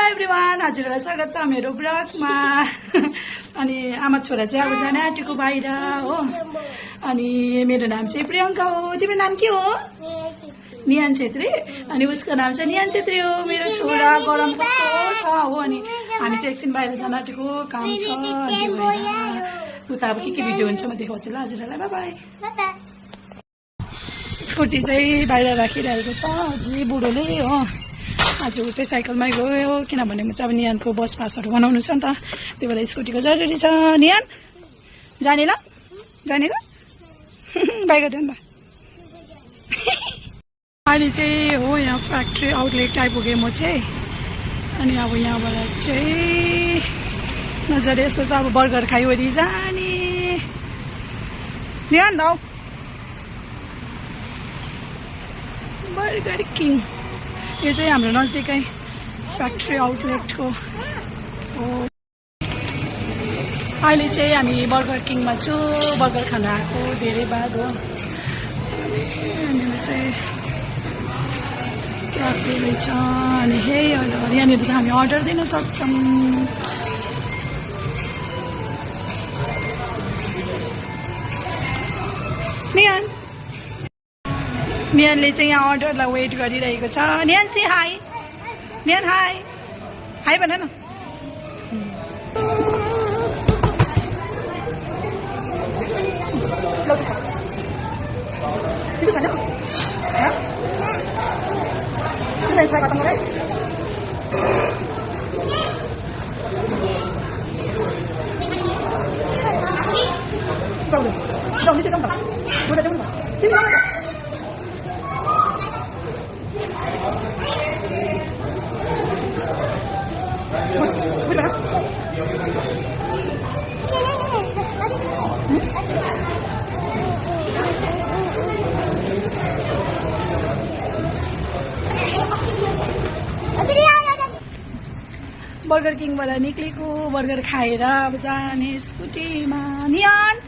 Everyone, हजुरलाई स्वागत छ मेरो ब्लगमा। अनि आमा छोरा चाहिँ अब जान आँटेको बाहिर हो। अनि मेरो नाम चाहिँ प्रियङ्का हो। तिम्रो नाम के हो? निहान छेत्री। अनि उसको नाम चाहिँ निहान छेत्री हो। मेरो छोरा गरम कस्तो छ हो। अनि हामी चाहिँ एकछिन बाहिर जान आँटेको काम छ। अनि भएर उता अब के भिडियो हुन्छ म देखाउँछु ल हजुरहरूलाई। By by. स्कुटी चाहिँ बाहिर राखिरहेको छ अझै बुढोले हो। आज ऊ चाहिँ साइकलमै गयो किनभने म चाहिँ अब निहानको बस पासहरू बनाउनु छ नि त, त्यही भएर स्कुटीको जरुरी छ। निहान जाने ल, जाने ल बाई गरिदियो नि त। अहिले चाहिँ हो यहाँ फ्याक्ट्री आउटलेट आइपुगेँ म चाहिँ। अनि अब यहाँबाट चाहिँ नजर यस्तो छ, अब बर्गर खाइवरी जाने। निहान दाउ बर्गर किङ, यो चाहिँ हाम्रो नजिकै फ्याक्ट्री आउटलेटको हो। अहिले चाहिँ हामी बर्गर किङमा छु, बर्गर खान आएको धेरै बाद हो। यहाँनिर चाहिँ राखेको रहेछ। अनि हे यहाँनिर त हामी अर्डर दिन सक्छौँ। निहानले चाहिँ यहाँ अर्डरलाई वेट गरिरहेको छ। निहान से हाई, निहान हाई, हाई भन न। बर्गर किङबाट निक्लेको बर्गर खाएर अब जाने स्कुटीमा। निहान